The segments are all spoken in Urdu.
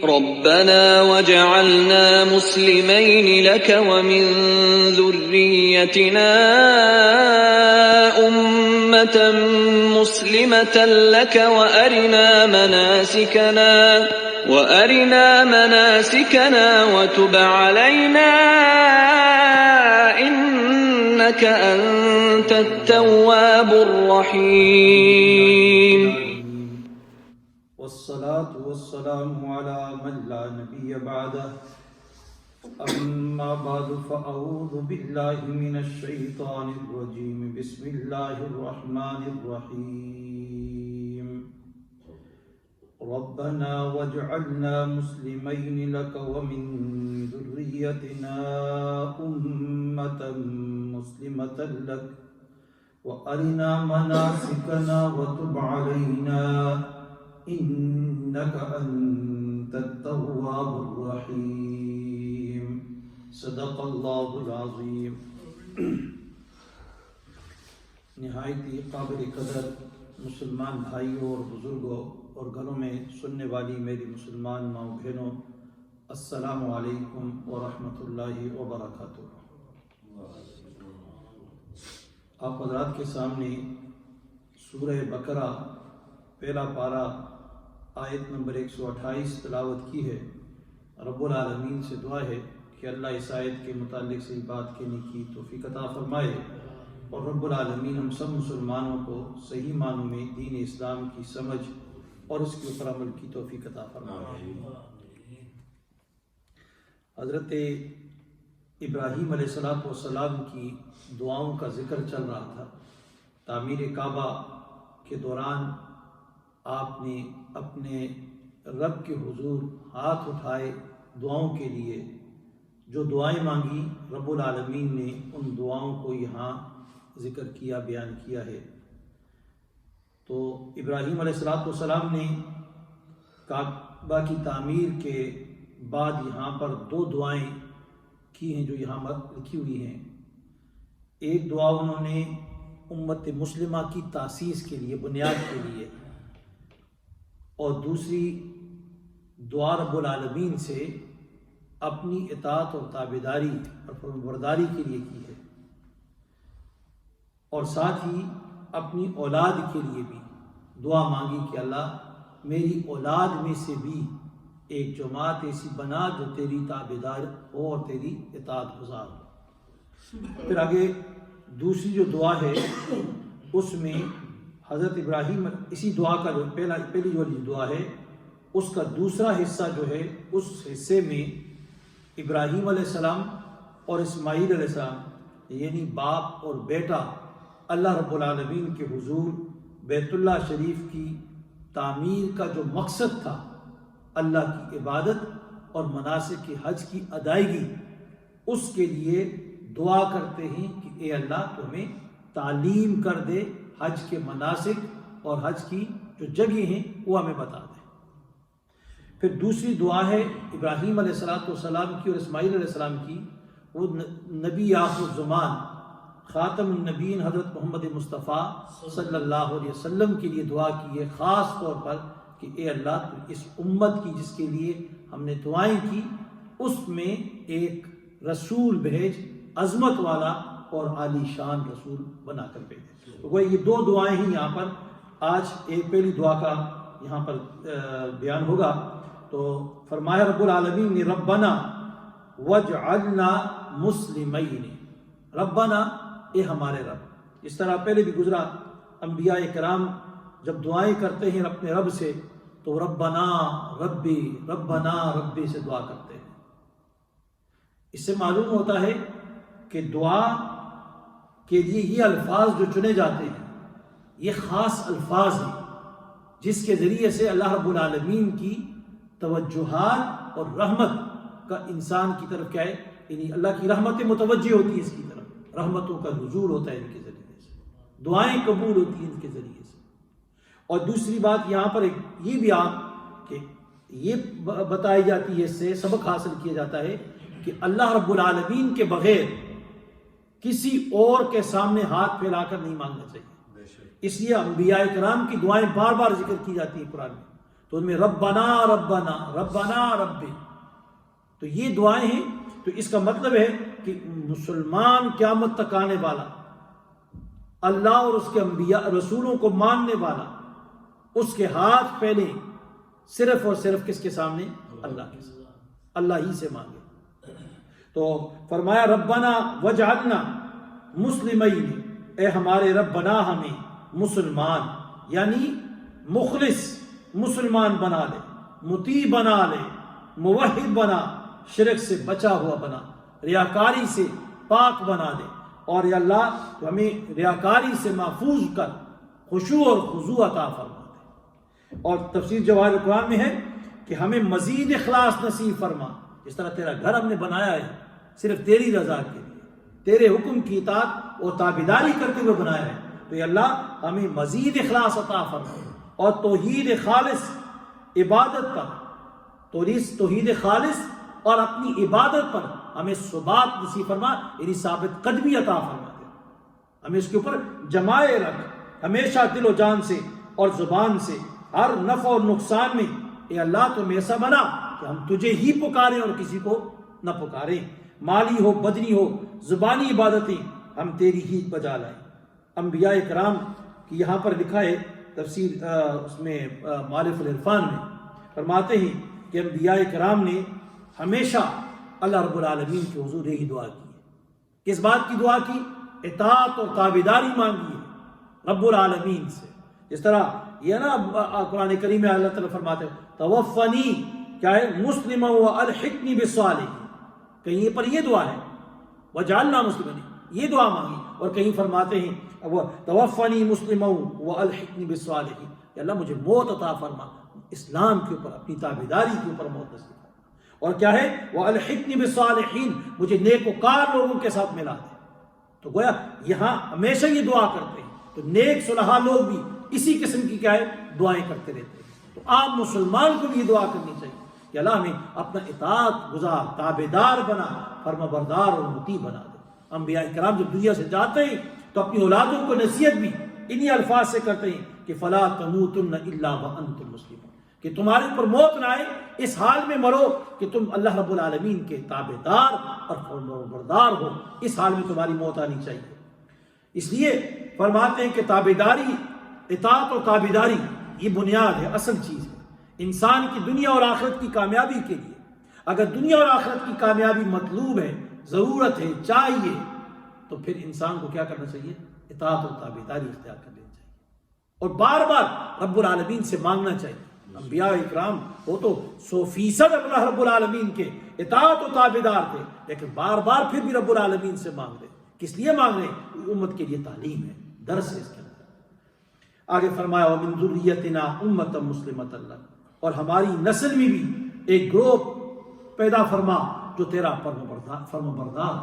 ربنا وجعلنا مسلمين لك ومن ذريتنا أمة مسلمة لك وأرنا مناسكنا وتب علينا إنك أنت التواب الرحيم. والصلاة والسلام على من لا نبي بعده أما بعد فأعوذ بالله من الشيطان الرجيم بسم الله الرحمن الرحيم. ربنا واجعلنا مسلمين لك ومن ذريتنا أمة مسلمة لك وأرنا مناسكنا وتب علينا إنك أنت التواب الرحيم. صدق اللہ العظیم. نہایت ہی قابل قدر مسلمان بھائیوں اور بزرگوں اور گھروں میں سننے والی میری مسلمان ماں بہنوں، السلام علیکم ورحمۃ اللہ وبرکاتہ. آپ حضرات کے سامنے سورہ بقرہ پہلا پارہ آیت نمبر 128 تلاوت کی ہے. رب العالمین سے دعا ہے کہ اللہ اس آیت کے متعلق سے بات کہنے کی توفیق عطا فرمائے اور رب العالمین ہم سب مسلمانوں کو صحیح معنوں میں دین اسلام کی سمجھ اور اس کے اوپر عمل کی توفیق عطا فرمائے. حضرت ابراہیم علیہ السلام کی دعاؤں کا ذکر چل رہا تھا. تعمیر کعبہ کے دوران آپ نے اپنے رب کے حضور ہاتھ اٹھائے دعاؤں کے لیے. جو دعائیں مانگی رب العالمین نے ان دعاؤں کو یہاں ذکر کیا، بیان کیا ہے. تو ابراہیم علیہ السلام نے کعبہ کی تعمیر کے بعد یہاں پر دو دعائیں کی ہیں جو یہاں لکھی ہوئی ہیں. ایک دعا انہوں نے امت مسلمہ کی تاسیس کے لیے، بنیاد کے لیے، اور دوسری دعا رب العالمین سے اپنی اطاعت اور تابعداری اور فرمانبرداری کے لیے کی ہے، اور ساتھ ہی اپنی اولاد کے لیے بھی دعا مانگی کہ اللہ میری اولاد میں سے بھی ایک جماعت ایسی بنا جو تیری تابعدار ہو اور تیری اطاعت گزار ہو. پھر آگے دوسری جو دعا ہے اس میں حضرت ابراہیم اسی دعا کا جو پہلی جو دعا ہے اس کا دوسرا حصہ جو ہے، اس حصے میں ابراہیم علیہ السلام اور اسماعیل علیہ السلام یعنی باپ اور بیٹا اللہ رب العالمین کے حضور بیت اللہ شریف کی تعمیر کا جو مقصد تھا، اللہ کی عبادت اور مناسک کی حج کی ادائیگی، اس کے لیے دعا کرتے ہیں کہ اے اللہ تو ہمیں تعلیم کر دے حج کے مناسک اور حج کی جو جگہ ہیں وہ ہمیں بتا دے. پھر دوسری دعا ہے ابراہیم علیہ السلام کی اور اسماعیل علیہ السلام کی. وہ نبی آخر الزمان خاتم النبیین حضرت محمد مصطفیٰ صلی اللہ علیہ وسلم کے لیے دعا کی ہے، خاص طور پر کہ اے اللہ تو اس امت کی جس کے لیے ہم نے دعائیں کی اس میں ایک رسول بھیج، عظمت والا اور عالی شان رسول بنا کر بھیجے. تو یہ دو دعائیں ہی یہاں پر آج ایک پہلی دعا کا یہاں پر بیان ہوگا. تو فرمایا رب العالمین نے ربنا وجعلنا مسلمین، ربنا اے ہمارے رب. اس طرح پہلے بھی گزرا، انبیاء کرام جب دعائیں کرتے ہیں اپنے رب سے تو ربنا ربی سے دعا کرتے ہیں. اس سے معلوم ہوتا ہے کہ دعا کے لیے یہ الفاظ جو چنے جاتے ہیں یہ خاص الفاظ ہیں جس کے ذریعے سے اللہ رب العالمین کی توجہات اور رحمت کا انسان کی طرف کیا ہے، یعنی اللہ کی رحمتیں متوجہ ہوتی ہیں اس کی طرف، رحمتوں کا نزول ہوتا ہے ان کے ذریعے سے، دعائیں قبول ہوتی ہیں ان کے ذریعے سے. اور دوسری بات یہاں پر یہ بھی آپ کہ یہ بتائی جاتی ہے، اس سے سبق حاصل کیا جاتا ہے کہ اللہ رب العالمین کے بغیر کسی اور کے سامنے ہاتھ پھیلا کر نہیں مانگنا چاہیے. اس لیے انبیاء کرام کی دعائیں بار بار ذکر کی جاتی ہیں قرآن میں. تو ان میں ربنا ربنا ربنا رب، تو یہ دعائیں ہیں. تو اس کا مطلب ہے کہ مسلمان قیامت تک آنے والا، اللہ اور اس کے انبیاء رسولوں کو ماننے والا، اس کے ہاتھ پھیلے صرف اور صرف کس کے سامنے؟ اللہ کے سامنے، اللہ ہی سے مانگے. تو فرمایا ربنا وجعلنا مسلمین، اے ہمارے رب بنا ہمیں مسلمان، یعنی مخلص مسلمان بنا لے، مطیع بنا لے، موحد بنا، شرک سے بچا ہوا بنا، ریاکاری سے پاک بنا دے. اور یا اللہ تو ہمیں ریاکاری سے محفوظ کر، خشوع اور خضوع عطا فرما دے. اور تفسیر جواہر القرآن میں ہے کہ ہمیں مزید اخلاص نصیب فرما. اس طرح تیرا گھر ہم نے بنایا ہے صرف تیری رضا کے لیے، تیرے حکم کی اطاعت اور تابعداری کرتے ہوئے بنایا ہے، تو یا اللہ ہمیں مزید اخلاص عطا فرما اور توحید خالص عبادت پر، توحید خالص اور اپنی عبادت پر ہمیں ثبات نصیب فرما، یعنی ثابت قدمی عطا فرما دے. ہمیں اس کے اوپر جمائے رکھ ہمیشہ دل و جان سے اور زبان سے، ہر نفع اور نقصان میں. اے اللہ تم ایسا بنا کہ ہم تجھے ہی پکاریں اور کسی کو نہ پکاریں، مالی ہو بدنی ہو زبانی عبادتیں ہم تیری ہی بجا لائیں. انبیاء کرام کی یہاں پر لکھا ہے تفسیر اس میں معارف العرفان میں فرماتے ہیں کہ انبیاء کرام نے ہمیشہ اللہ رب العالمین کے حضور یہی دعا کی ہے. کس بات کی دعا کی؟ اطاعت اور تابعداری مانگی ہے رب العالمین سے. جس طرح یہ نا قرآن کریم میں اللہ تعالیٰ فرماتے ہیں توفنی، کیا ہے؟ مسلما والحقنی بالصالحین. کہیں پر یہ دعا ہے وجعلنا مسلمین، یہ دعا مانگی. اور کہیں فرماتے ہیں توفنی مسلما والحقنی بالصالحین، کہ اللہ مجھے موت عطا فرما، اسلام کے اوپر اپنی تابعداری کے اوپر موت نصیب فرما. اور کیا ہے؟ والحقنی بالصالحین، مجھے نیک وکار لوگوں کے ساتھ ملا دے. تو گویا یہاں ہمیشہ یہ دعا کرتے ہیں. تو نیک صلحاء لوگ بھی اسی قسم کی کیا ہے دعائیں کرتے رہتے ہیں. تو عام مسلمان کو بھی یہ دعا کرنی چاہیے کہ اللہ ہمیں اپنا اطاعت گزار، تابعدار بنا، فرما بردار اور مطیع بنا دے. انبیاء کرام جب دنیا سے جاتے ہیں تو اپنی اولادوں کو نصیحت بھی انہی الفاظ سے کرتے ہیں کہ فلا تموتن الا وانتم مسلمون، کہ تمہارے اوپر موت نہ آئے اس حال میں مرو کہ تم اللہ رب العالمین کے تابعدار اور فرمانبردار ہو. اس حال میں تمہاری موت آنی چاہیے. اس لیے فرماتے ہیں کہ تابعداری، اطاعت اور تابعداری یہ بنیاد ہے، اصل چیز ہے انسان کی دنیا اور آخرت کی کامیابی کے لیے. اگر دنیا اور آخرت کی کامیابی مطلوب ہے، ضرورت ہے، چاہیے، تو پھر انسان کو کیا کرنا چاہیے؟ اطاعت اور تابعداری اختیار کر لینی چاہیے اور بار بار رب العالمین سے مانگنا چاہیے. انبیاء اکرام وہ تو 100% اللہ رب العالمین کے اطاعت و تابعدار تھے، لیکن بار بار پھر بھی رب العالمین سے مانگ رہے. کس لیے مانگ رہے؟ امت کے لیے تعلیم ہے، درس ہے اس کے اندر. آگے فرمایا وَمِن ذُرِّيَّتِنَا أُمَّةً مُسْلِمَةً لَكَ، اور ہماری نسل میں بھی ایک گروہ پیدا فرما جو تیرا فرما بردار.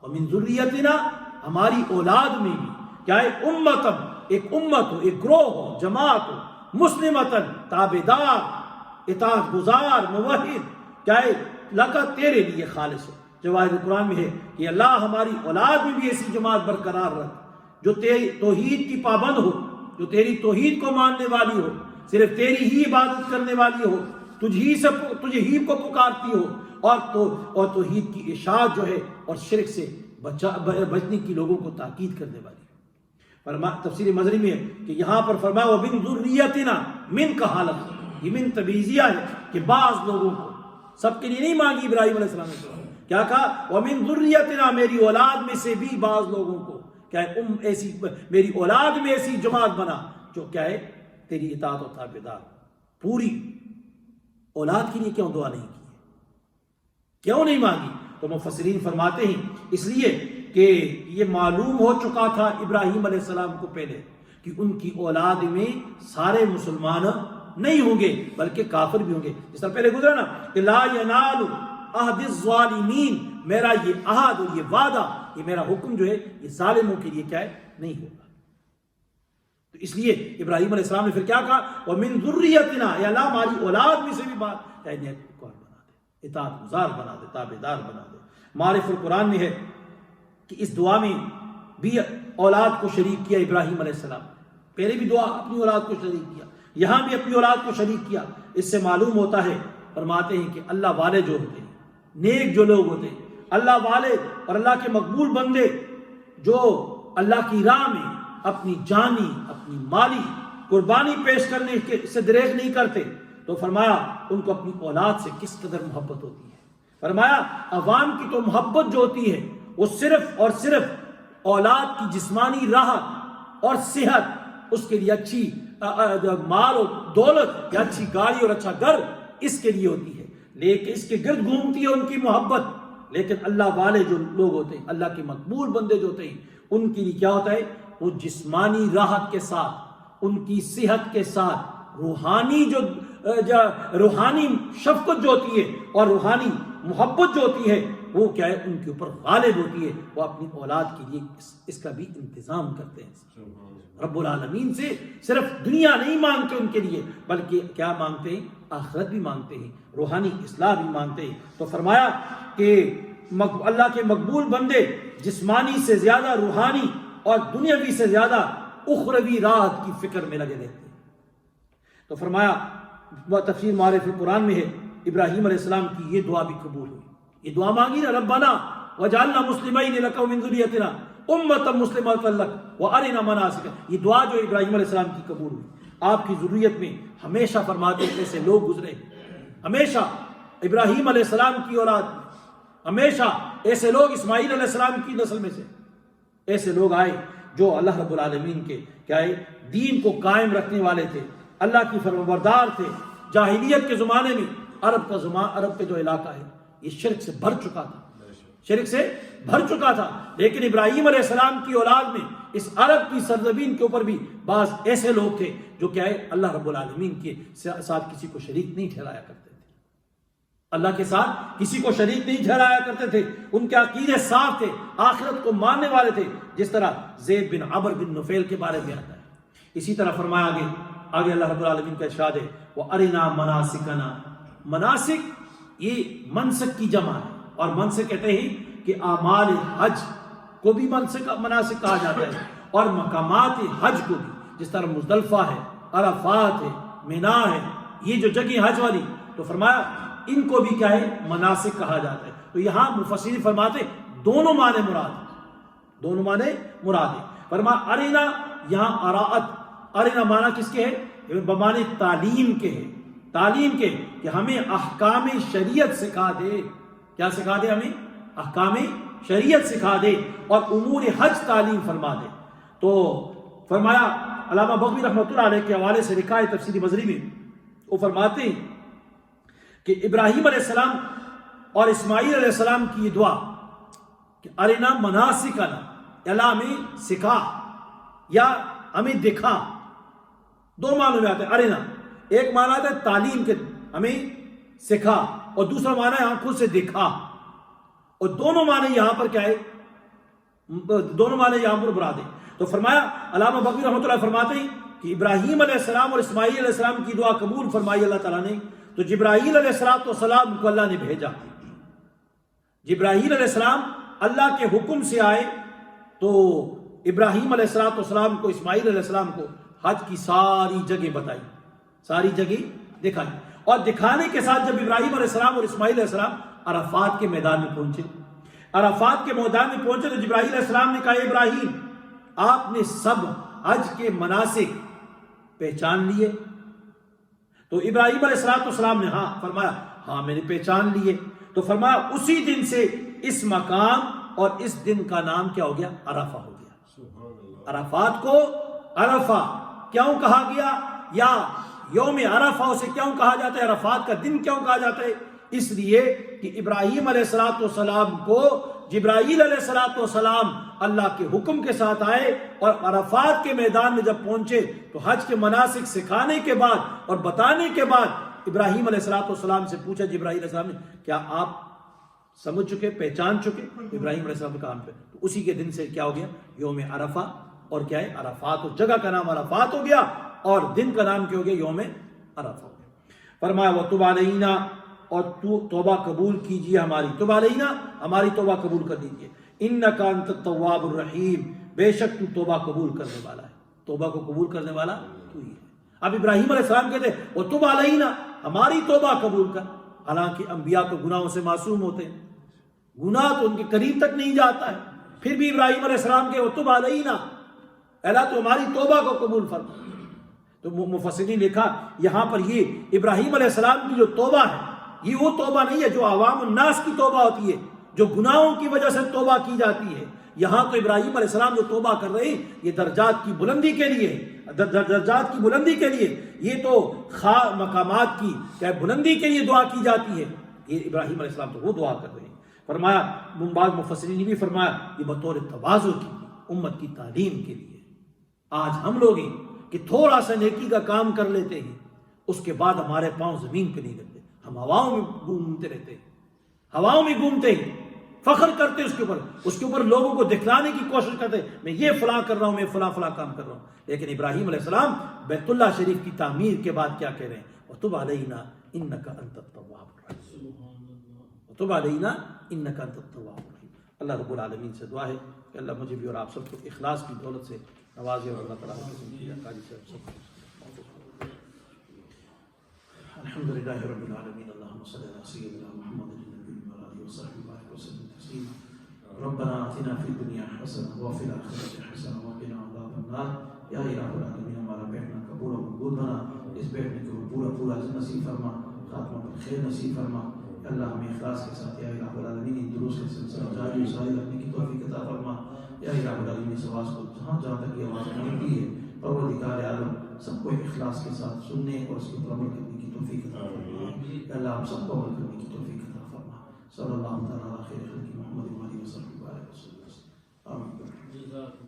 وَمِن ذُرِّيَّتِنَا، ہماری اولاد میں بھی کیا ہے؟ امتاً، ایک امت ہو، ایک گروہ ہو، جماعت ہو، مسلمتاً، تابعدار، اطاعت گزار، موحد، کیا ہے؟ لکا، تیرے لیے خالص ہو. جواہر قرآن میں ہے کہ اللہ ہماری اولاد میں بھی ایسی جماعت برقرار رکھ جو تیری توحید کی پابند ہو، جو تیری توحید کو ماننے والی ہو، صرف تیری ہی عبادت کرنے والی ہو، تجھے ہی کو پکارتی ہو، اور توحید کی اشاعت جو ہے اور شرک سے بچنے کی لوگوں کو تاکید کرنے والی ہے. تفسیر مظری میں ہے کہ یہاں پر فرمایا وَمِن ذُرِّيَّتِنَا، من کا حالت، یہ من تبعیضیہ ہے کہ بعض لوگوں کو، سب کے لیے نہیں مانگی ابراہیم علیہ السلام نے. کیا کہا؟ وَمِن ذُرِّيَّتِنَا، میری اولاد میں سے بھی بعض لوگوں کو، کیا ہے؟ ایسی میری اولاد میں ایسی جماعت بنا جو کیا ہے؟ تیری اطاعت و تابعدار. پوری اولاد کے لیے کیوں دعا نہیں کی؟ کیوں نہیں مانگی؟ تو مفسرین فرماتے ہیں اس لیے کہ یہ معلوم ہو چکا تھا ابراہیم علیہ السلام کو پہلے کہ ان کی اولاد میں سارے مسلمان نہیں ہوں گے بلکہ کافر بھی ہوں گے. جس طرح پہلے گزرا نا کہ لا ینال عہد الظالمین، میرا یہ عہد اور یہ وعدہ، یہ میرا حکم جو ہے یہ ظالموں کے لیے کیا ہے؟ نہیں ہوگا. تو اس لیے ابراہیم علیہ السلام نے پھر کیا کہا؟ وَمِن ذُرِّيَّتِنَا، یا اللہ ہماری اولاد میں سے بھی بات نیک بنا دے، اطاعت گزار بنا دے، تابعدار بنا دے. معارف القرآن میں ہے کہ اس دعا میں بھی اولاد کو شریک کیا ابراہیم علیہ السلام. پہلے بھی دعا اپنی اولاد کو شریک کیا، یہاں بھی اپنی اولاد کو شریک کیا۔ اس سے معلوم ہوتا ہے، فرماتے ہیں کہ اللہ والے جو ہوتے ہیں، نیک جو لوگ ہوتے ہیں، اللہ والے اور اللہ کے مقبول بندے جو اللہ کی راہ میں اپنی جانی اپنی مالی قربانی پیش کرنے سے دریغ نہیں کرتے، تو فرمایا ان کو اپنی اولاد سے کس قدر محبت ہوتی ہے۔ فرمایا عوام کی تو محبت جو ہوتی ہے وہ صرف اور صرف اولاد کی جسمانی راحت اور صحت، اس کے لیے اچھی مال و دولت یا اچھی گاڑی اور اچھا گھر اس کے لیے ہوتی ہے، لیکن اس کے گرد گھومتی ہے ان کی محبت۔ لیکن اللہ والے جو لوگ ہوتے ہیں، اللہ کے مقبول بندے جو ہوتے ہیں، ان کے لیے کیا ہوتا ہے؟ وہ جسمانی راحت کے ساتھ، ان کی صحت کے ساتھ روحانی روحانی شفقت جو ہوتی ہے اور روحانی محبت جو ہوتی ہے وہ کیا ہے؟ ان کے اوپر غالب ہوتی ہے۔ وہ اپنی اولاد کے لیے اس کا بھی انتظام کرتے ہیں۔ رب العالمین سے صرف دنیا نہیں مانگتے ان کے لیے، بلکہ کیا مانگتے ہیں؟ آخرت بھی مانگتے ہیں، روحانی اصلاح بھی مانگتے ہیں۔ تو فرمایا کہ اللہ کے مقبول بندے جسمانی سے زیادہ روحانی اور دنیاوی سے زیادہ اخروی راحت کی فکر میں لگے رہتے ہیں۔ تو فرمایا تفسیر معارف القرآن میں ہے، ابراہیم علیہ السلام کی یہ دعا بھی قبول ہوئی۔ یہ دعا مانگی نا، ربنا وجعلنا مسلمین لک ومن ذریتنا امۃ مسلمۃ لک وارنا مناسکنا، یہ دعا جو ابراہیم علیہ السلام کی قبول ہوئی۔ آپ کی ذریت میں ہمیشہ فرماتے ہیں ایسے لوگ گزرے، ہمیشہ ابراہیم علیہ السلام کی اولاد میں ہمیشہ ایسے لوگ، اسماعیل علیہ السلام کی نسل میں سے ایسے لوگ آئے جو اللہ رب العالمین کے کیا ہے؟ دین کو قائم رکھنے والے تھے، اللہ کی فرمانبردار تھے۔ جاہلیت کے زمانے میں عرب کا جو علاقہ ہے یہ شرک سے بھر چکا تھا، شرک سے بھر چکا تھا، لیکن ابراہیم علیہ السلام کی اولاد میں اس عرب کی سرزمین کے اوپر بھی بعض ایسے لوگ تھے جو کیا ہے؟ اللہ رب العالمین کے ساتھ کسی کو شریک نہیں ٹھہرایا کرتے تھے، اللہ کے ساتھ کسی کو شریک نہیں ٹھہرایا کرتے تھے، ان کے عقیدے صاف تھے، آخرت کو ماننے والے تھے، جس طرح زید بن عمرو بن نفیل کے بارے میں آتا ہے۔ اسی طرح فرمایا آگے اللہ رب العالمین کا ارشاد ہے وَأَرِنَا مَنَاسِكَنَا، مناسک یہ منسک کی جمع ہے، اور منسک کہتے ہیں کہ اعمال حج کو بھی مناسک کہا جاتا ہے، اور مقامات حج کو بھی، جس طرح مزدلفہ ہے، عرفات ہے، مینا ہے، یہ جو جگہ حج والی، تو فرمایا ان کو بھی کیا ہے؟ مناسک کہا جاتا ہے۔ تو یہاں مفسرین فرماتے دونوں معنی مراد، دونوں معنی مراد ہے۔ فرمایا ارنا، یہاں اراعت، ارنا معنی کس کے ہے؟ بمعنی تعلیم کے ہے، تعلیم کے، کہ ہمیں احکام شریعت سکھا دے۔ کیا سکھا دے؟ ہمیں احکام شریعت سکھا دے اور امور حج تعلیم فرما دے۔ تو فرمایا علامہ بغوی رحمۃ اللہ علیہ کے حوالے سے لکھا ہے تفسیر مظہری میں، وہ فرماتے ہیں کہ ابراہیم علیہ السلام اور اسماعیل علیہ السلام کی یہ دعا کہ ارنا مناسکنا، اللہ ہمیں سکھا یا ہمیں دکھا، دو معنی میں آتے ہیں۔ ارنا ایک معنی آتا ہے تعلیم کے، ہمیں سکھا، اور دوسرا معنی ہے آنکھوں سے دکھا، اور دونوں معنی یہاں پر کیا ہے؟ دونوں معنی یہاں پر مراد ہے۔ تو فرمایا علامہ بغوی رحمۃ اللہ فرماتے ہیں کہ ابراہیم علیہ السلام اور اسماعیل علیہ السلام کی دعا قبول فرمائی اللہ تعالیٰ نے، تو جبرائیل علیہ السلام کو اللہ نے بھیجا۔ جبرائیل علیہ السلام اللہ کے حکم سے آئے، تو ابراہیم علیہ السلام کو، اسماعیل علیہ السلام کو حج کی ساری جگہ بتائی، ساری جگہ دکھائی، اور دکھانے کے ساتھ جب ابراہیم علیہ السلام اور اسماعیل علیہ السلام عرفات کے میدان میں پہنچے، عرفات کے میدان میں پہنچے تو جبرائیل علیہ السلام نے کہا ابراہیم آپ نے سب حج کے مناسک پہچان لیے؟ تو ابراہیم علیہ السلام نے ہاں فرمایا، ہاں میں نے پہچان لیے۔ تو فرمایا اسی دن سے اس مقام اور اس دن کا نام کیا ہو گیا؟ عرفہ ہو گیا۔ عرفات کو عرفہ کیوں کہا گیا، یا یوم عرفہ اسے کیوں کہا جاتا ہے، عرفات کا دن کیوں کہا جاتا ہے؟ اس لیے کہ ابراہیم علیہ السلام کو جبرائیل علیہ السلام اللہ کے حکم کے ساتھ آئے، اور عرفات کے میدان میں جب پہنچے تو حج کے مناسک سکھانے کے بعد اور بتانے کے بعد ابراہیم علیہ السلام سے پوچھا جبرائیل علیہ السلام نے، کیا آپ سمجھ چکے، پہچان چکے؟ ابراہیم علیہ السلام کا پہ تو اسی کے دن سے کیا ہو گیا؟ یوم عرفہ، اور کیا ہے؟ عرفات، اور جگہ کا نام عرفات ہو گیا اور دن کا نام کیا ہو گیا؟ یوم عرفہ ہو گیا۔ فرمایا وَتُبْ عَلَيْنَا، اور تو توبہ قبول کیجئے ہماری، توبہ علینا، ہماری توبہ قبول کر دیجئے، اِنَّكَ أَنْتَ التَّوَّابُ الرَّحِيمُ، بے شک تو توبہ قبول کرنے والا ہے، توبہ کو قبول کرنے والا تو ہی ہے۔ اب ابراہیم علیہ السلام کہتے وتب علینا، ہماری توبہ قبول کر، حالانکہ انبیاء تو گناہوں سے معصوم ہوتے ہیں، گناہ تو ان کے قریب تک نہیں جاتا ہے، پھر بھی ابراہیم علیہ السلام کے وتب علینا، اللہ تو ہماری توبہ کو قبول فرما۔ تو مفسرین نے لکھا یہاں پر یہ ابراہیم علیہ السلام کی جو توبہ ہے یہ وہ توبہ نہیں ہے جو عوام الناس کی توبہ ہوتی ہے، جو گناہوں کی وجہ سے توبہ کی جاتی ہے۔ یہاں تو ابراہیم علیہ السلام جو توبہ کر رہے ہیں یہ درجات کی بلندی کے لیے، درجات کی بلندی کے لیے، یہ تو مقامات کی کیا بلندی کے لیے دعا کی جاتی ہے۔ یہ ابراہیم علیہ السلام تو وہ دعا کر رہے ہیں۔ فرمایا بعض مفسرین نے بھی فرمایا یہ بطور تواضع کی امت کی تعلیم کے لیے۔ آج ہم لوگ ہیں کہ تھوڑا سا نیکی کا کام کر لیتے ہیں، اس کے بعد ہمارے پاؤں زمین پہ نہیں لگتے، ہم ہواؤں میں گھومتے رہتے ہیں، ہواؤں میں گھومتے ہیں، فخر کرتے اس کے اوپر لوگوں کو دکھلانے کی کوشش کرتے ہیں میں یہ فلاں کر رہا ہوں، میں فلاں کام کر رہا ہوں۔ لیکن ابراہیم علیہ السلام بیت اللہ شریف کی تعمیر کے بعد کیا کہہ رہے ہیں؟ وَتُبْ عَلَيْنَا إِنَّكَ أَنْتَ التَّوَّابُ الرَّحِيمُ، وَتُبْ عَلَيْنَا إِنَّكَ أَنْتَ التَّوَّابُ الرَّحِيمُ۔ اللہ رب العالمین سے دعا ہے کہ اللہ مجھے بھی اور آپ سب کو اخلاص کی دولت سے نوازے، اور اللہ تعالیٰ الحمدللہ رب العالمین، اللہم صلی علی سیدنا محمد النبی وعلی آلہ وصحبہ وسلم تسلیما۔ ربنا آتنا فی الدنیا حسنہ وفی الآخرۃ حسنہ وقنا عذاب النار۔ یا الہ العالمین ہمارا بیٹھنا قبول و مقبول بنا، اس بیٹھنے کو پورا نصیب فرما، خاتمہ پر خیر نصیب فرما۔ اللہ ہمیں اخلاص کے ساتھ یا الہ العالمین ان دروس کے سلسلہ جاری و ساری رکھنے کی توفیق عطا فرما۔ یا الہ العالمین اس آواز کو جہاں تک یہ آواز پہنچتی ہے پروردگار عالم سب کو اخلاص کے ساتھ سننے اور اس کے پر عمل کرنے کی توفیق عطا فرما۔ یا اللہ ہم سب کو عمل کرنے کی توفیق عطا فرما۔ صلی اللہ تعالیٰ علیہ خیر خلق محمد وعلیہ وسلم۔ آمین۔